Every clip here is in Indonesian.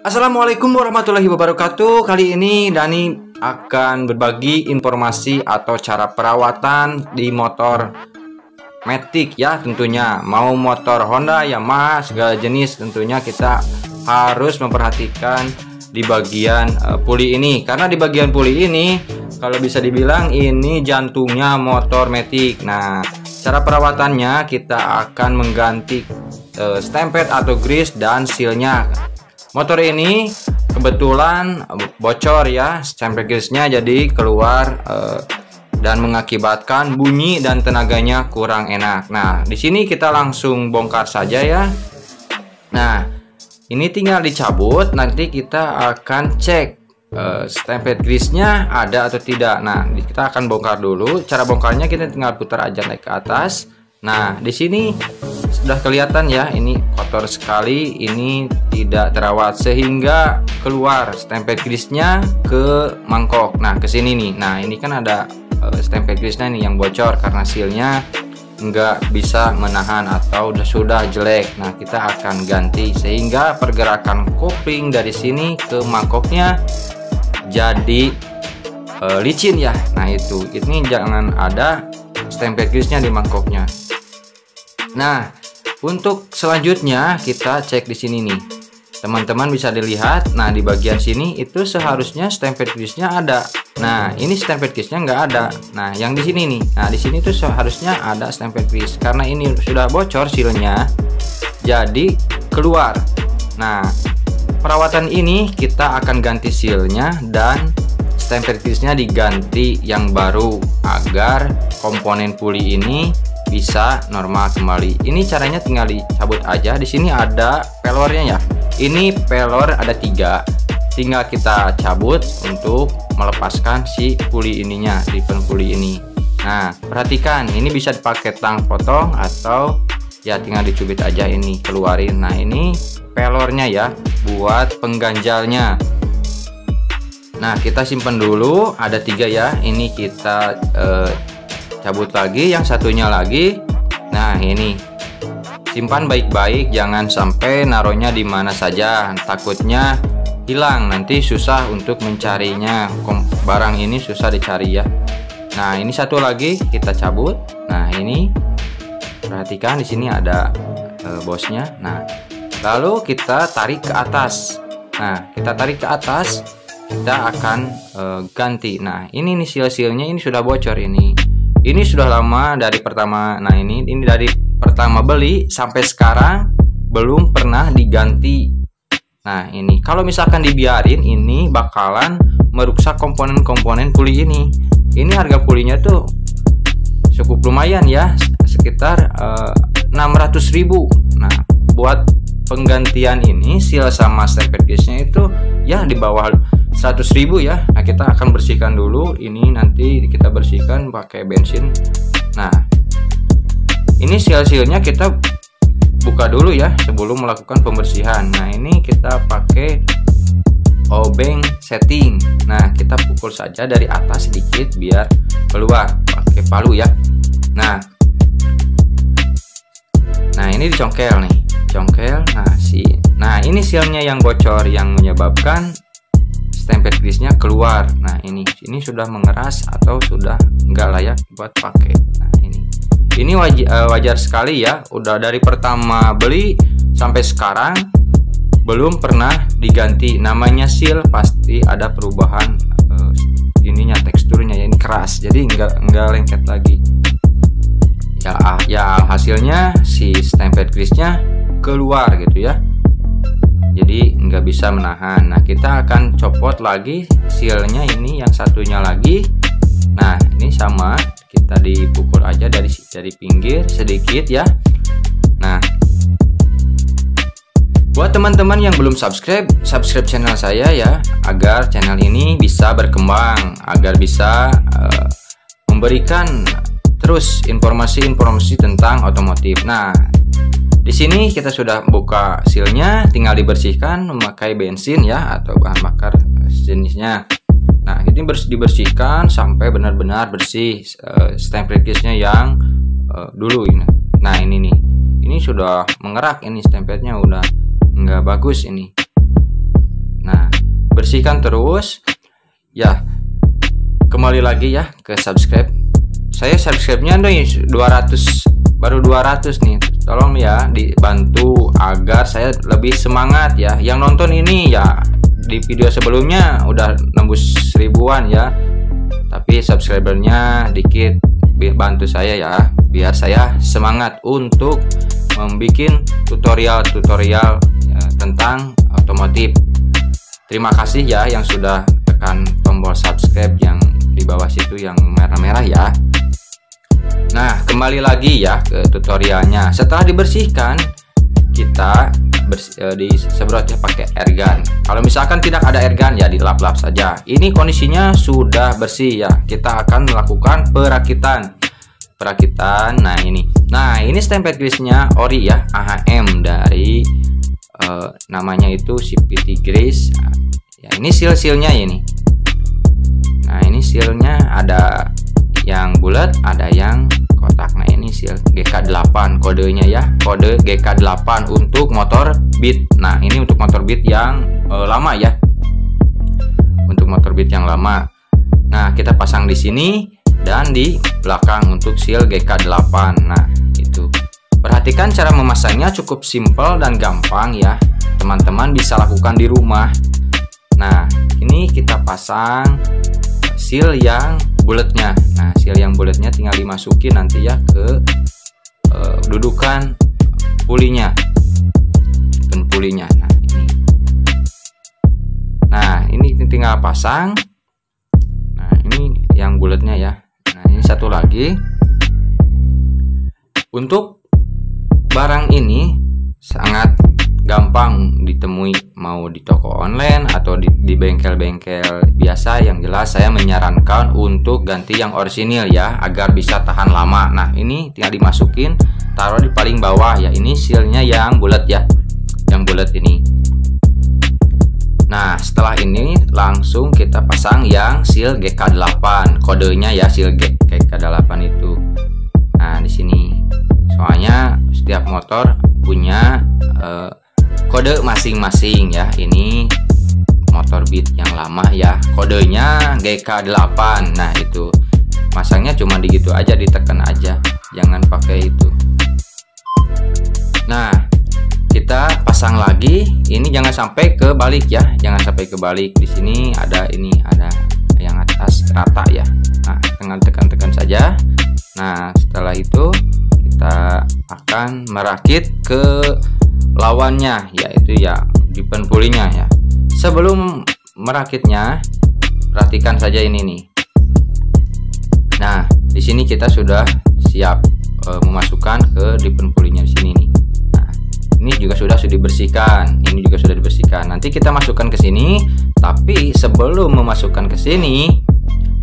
Assalamualaikum warahmatullahi wabarakatuh. Kali ini Dani akan berbagi informasi atau cara perawatan di motor Matic ya, tentunya mau motor Honda, Yamaha, segala jenis. Tentunya kita harus memperhatikan di bagian puli ini, karena di bagian puli ini kalau bisa dibilang ini jantungnya motor Matic. Nah, cara perawatannya kita akan mengganti stempel atau grease dan sealnya. Motor ini kebetulan bocor ya, stempel grease-nya, jadi keluar dan mengakibatkan bunyi dan tenaganya kurang enak. Nah, di sini kita langsung bongkar saja ya. Nah, ini tinggal dicabut, nanti kita akan cek stempel grease-nya ada atau tidak. Nah, kita akan bongkar dulu. Cara bongkarnya kita tinggal putar aja naik ke atas. Nah, di sini sudah kelihatan ya, ini kotor sekali, ini tidak terawat sehingga keluar stempel grease-nya ke mangkok. Nah, ke sini nih. Nah, ini kan ada stempel grease-nya nih yang bocor karena sealnya nggak bisa menahan atau sudah jelek. Nah, kita akan ganti sehingga pergerakan kopling dari sini ke mangkoknya jadi licin ya. Nah, itu ini jangan ada stempel grease-nya di mangkoknya. Nah, untuk selanjutnya kita cek di sini nih. Teman-teman bisa dilihat, nah di bagian sini itu seharusnya stempel grease-nya ada. Nah, ini stempel grease-nya nggak ada. Nah, yang di sini nih. Nah, di sini tuh seharusnya ada stempel grease. Karena ini sudah bocor sealnya, jadi keluar. Nah, perawatan ini kita akan ganti sealnya dan stempel grease-nya diganti yang baru agar komponen puli ini bisa normal kembali. Ini caranya tinggal dicabut aja. Di sini ada pelornya ya. Ini pelor ada 3. Tinggal kita cabut untuk melepaskan si puli ininya, ribbon puli ini. Nah, perhatikan, ini bisa dipakai tang potong atau ya tinggal dicubit aja ini, keluarin. Nah, ini pelornya ya buat pengganjalnya. Nah, kita simpan dulu, ada 3 ya. Ini kita cabut lagi, yang satunya lagi. Nah, ini simpan baik-baik, jangan sampai naruhnya di mana saja, takutnya hilang, nanti susah untuk mencarinya. Barang ini susah dicari ya. Nah, ini satu lagi kita cabut. Nah, ini perhatikan di sini ada bosnya. Nah, lalu kita tarik ke atas. Nah, kita tarik ke atas, kita akan ganti. Nah, ini nih seal-sealnya ini sudah bocor ini. Ini sudah lama dari pertama. Nah, ini dari pertama beli sampai sekarang belum pernah diganti. Nah, ini kalau misalkan dibiarin ini bakalan merusak komponen-komponen puli ini. Ini harga pulinya tuh cukup lumayan ya, sekitar 600.000. Nah, buat penggantian ini seal sama stempel grease-nya itu ya di bawah 100.000 ya. Nah, kita akan bersihkan dulu ini, nanti kita bersihkan pakai bensin. Nah, ini seal-sealnya kita buka dulu ya sebelum melakukan pembersihan. Nah, ini kita pakai obeng setting. Nah, kita pukul saja dari atas sedikit biar keluar pakai palu ya. Nah, ini dicongkel nih, congkel. Nah, ini sealnya yang bocor yang menyebabkan stempel grease-nya keluar. Nah, ini sudah mengeras atau sudah nggak layak buat pakai. Nah, ini wajar sekali ya, udah dari pertama beli sampai sekarang belum pernah diganti. Namanya seal pasti ada perubahan ininya, teksturnya ya, ini keras, jadi nggak lengket lagi ya hasilnya si stempel grease-nya keluar gitu ya, jadi nggak bisa menahan. Nah, kita akan copot lagi sealnya ini, yang satunya lagi. Nah, ini sama, kita dipukul aja dari pinggir sedikit ya. Nah, buat teman-teman yang belum subscribe channel saya ya, agar channel ini bisa berkembang, agar bisa memberikan terus informasi-informasi tentang otomotif. Nah, di sini kita sudah buka sealnya, tinggal dibersihkan memakai bensin ya atau bahan bakar jenisnya. Nah, ini dibersihkan sampai benar-benar bersih stempel grease-nya yang dulu ini. Nah, ini nih, ini sudah mengerak, ini stempelnya udah nggak bagus ini. bersihkan terus ya. Kembali lagi ya ke subscribe. Saya subscribe-nya nih 200, baru 200 nih. Tolong ya dibantu agar saya lebih semangat ya. Yang nonton ini ya di video sebelumnya udah nembus 1000-an ya, tapi subscribernya dikit. Bantu saya ya biar saya semangat untuk membuat tutorial-tutorial ya, tentang otomotif. Terima kasih ya yang sudah tekan tombol subscribe yang di bawah situ yang merah-merah ya. Nah, kembali lagi ya ke tutorialnya. Setelah dibersihkan, kita disemprot ya pakai airgun. Kalau misalkan tidak ada airgun ya dilap-lap saja. Ini kondisinya sudah bersih ya. Kita akan melakukan perakitan. Nah ini stempel grease-nya ori ya, AHM dari namanya itu CPT Grease ya. Ini seal-sealnya ini. Nah ini sealnya ada yang bulat, ada yang kotak. Nah ini seal GK8 kodenya ya, kode GK8 untuk motor Beat. Nah ini untuk motor Beat yang lama ya, untuk motor Beat yang lama. Nah kita pasang di sini dan di belakang untuk seal GK8. Nah itu, perhatikan cara memasangnya cukup simpel dan gampang ya, teman-teman bisa lakukan di rumah. Nah ini kita pasang seal yang bulatnya. Nah seal yang bulatnya tinggal dimasukin nanti ya ke dudukan pulinya, pulinya. Nah ini tinggal pasang. Nah ini yang bulatnya ya. Nah ini satu lagi. Untuk barang ini sangat gampang ditemui, mau di toko online atau di bengkel-bengkel biasa. Yang jelas saya menyarankan untuk ganti yang orisinil ya, agar bisa tahan lama. Nah ini tinggal dimasukin, taruh di paling bawah ya. Ini sealnya yang bulat ya, yang bulat ini. Nah setelah ini langsung kita pasang yang seal GK8 kodenya ya, seal GK8 itu. Nah di sini soalnya setiap motor punya kode masing-masing ya. Ini motor Beat yang lama ya, kodenya GK8. Nah itu masangnya cuma digitu aja, ditekan aja, jangan pakai itu. Nah kita pasang lagi, ini jangan sampai kebalik ya, jangan sampai kebalik. Di sini ada yang atas rata ya. Nah dengan tekan-tekan saja. Nah setelah itu kita akan merakit ke lawannya, yaitu ya di penpulinya ya. Sebelum merakitnya, perhatikan saja ini nih. Nah di sini kita sudah siap memasukkan ke di penpulinya di sini nih. Nah ini juga sudah dibersihkan, ini juga sudah dibersihkan. Nanti kita masukkan ke sini, tapi sebelum memasukkan ke sini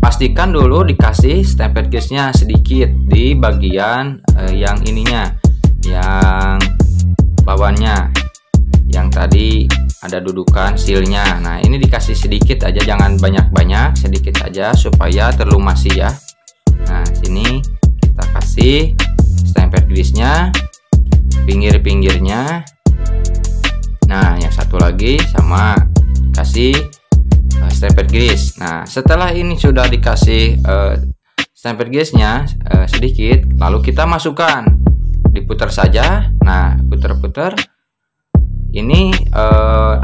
pastikan dulu dikasih stempel grease-nya sedikit di bagian yang ininya, yang bawahnya, yang tadi ada dudukan sealnya. Nah ini dikasih sedikit aja, jangan banyak-banyak, sedikit aja supaya terlumasi ya. Nah sini kita kasih stempel grease-nya pinggir-pinggirnya. Nah yang satu lagi sama kasih stempel grease. Nah setelah ini sudah dikasih stempel grease-nya sedikit, lalu kita masukkan, diputar saja. Nah putar-putar ini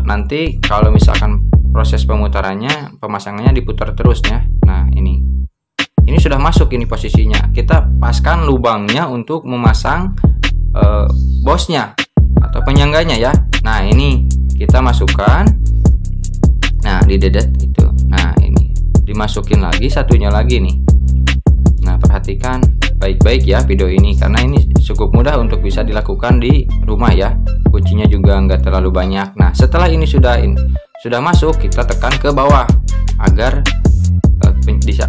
nanti kalau misalkan proses pemutarannya, pemasangannya diputar terus ya. Nah ini sudah masuk ini posisinya. Kita paskan lubangnya untuk memasang bosnya atau penyangganya ya. Nah ini kita masukkan, nah didedet itu. Nah ini dimasukin lagi satunya lagi nih. Nah perhatikan baik-baik ya video ini, karena ini cukup mudah untuk bisa dilakukan di rumah ya. Kuncinya juga nggak terlalu banyak. Nah setelah ini sudah masuk, kita tekan ke bawah agar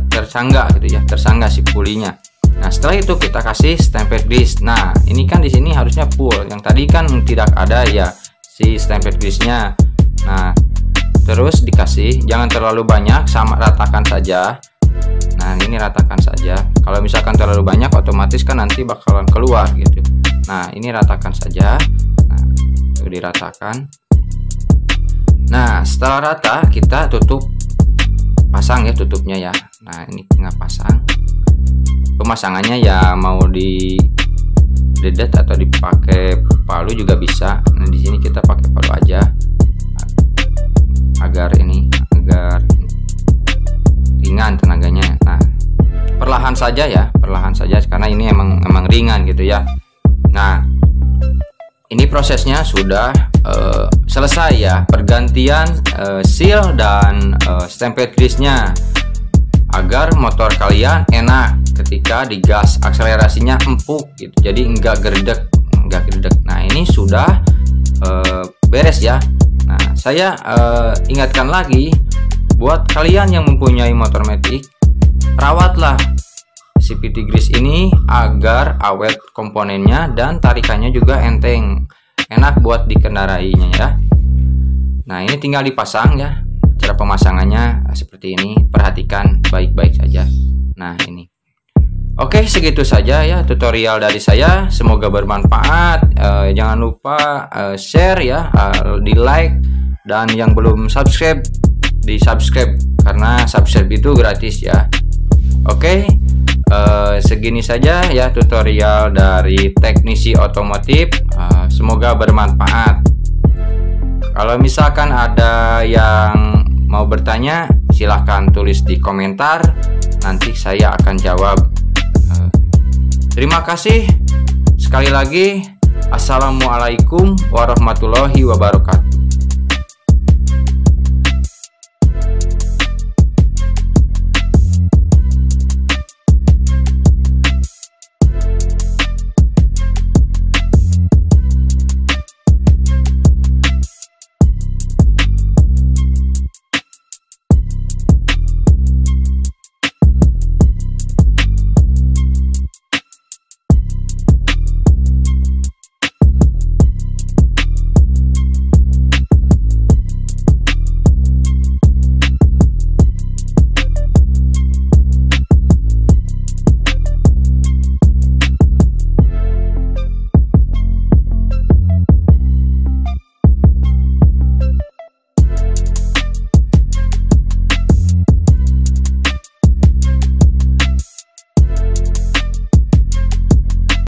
tersangga gitu ya, tersangga si pulinya. Nah setelah itu kita kasih stempel grease. Nah ini kan di sini harusnya full, yang tadi kan tidak ada ya si stempel grease-nya. Nah terus dikasih, jangan terlalu banyak, sama ratakan saja. Nah ini ratakan saja. Kalau misalkan terlalu banyak otomatis kan nanti bakalan keluar gitu. Nah ini ratakan saja. Nah itu diratakan. Nah Nah, setelah rata kita tutup, pasang ya tutupnya ya. Nah, ini tengah pasang. Pemasangannya ya mau di dedet atau dipakai palu juga bisa. Nah, di sini kita pakai palu aja agar ringan tenaganya. Nah, perlahan saja ya, perlahan saja karena ini emang ringan gitu ya. Nah, ini prosesnya sudah selesai ya, pergantian seal dan stempel grease-nya agar motor kalian enak ketika digas, akselerasinya empuk gitu, jadi enggak gerdek. Nah, ini sudah beres ya. Nah, saya ingatkan lagi buat kalian yang mempunyai motor matic, rawatlah CVT grease ini agar awet komponennya dan tarikannya juga enteng, enak buat dikendarainya ya. Nah, ini tinggal dipasang ya. Cara pemasangannya seperti ini, perhatikan baik-baik saja. Nah, ini oke, segitu saja ya tutorial dari saya, semoga bermanfaat. Jangan lupa share ya, di like, dan yang belum subscribe di subscribe karena subscribe itu gratis ya. Oke, segini saja ya tutorial dari teknisi otomotif, semoga bermanfaat. Kalau misalkan ada yang mau bertanya, silahkan tulis di komentar, nanti saya akan jawab. Terima kasih sekali lagi. Assalamualaikum warahmatullahi wabarakatuh.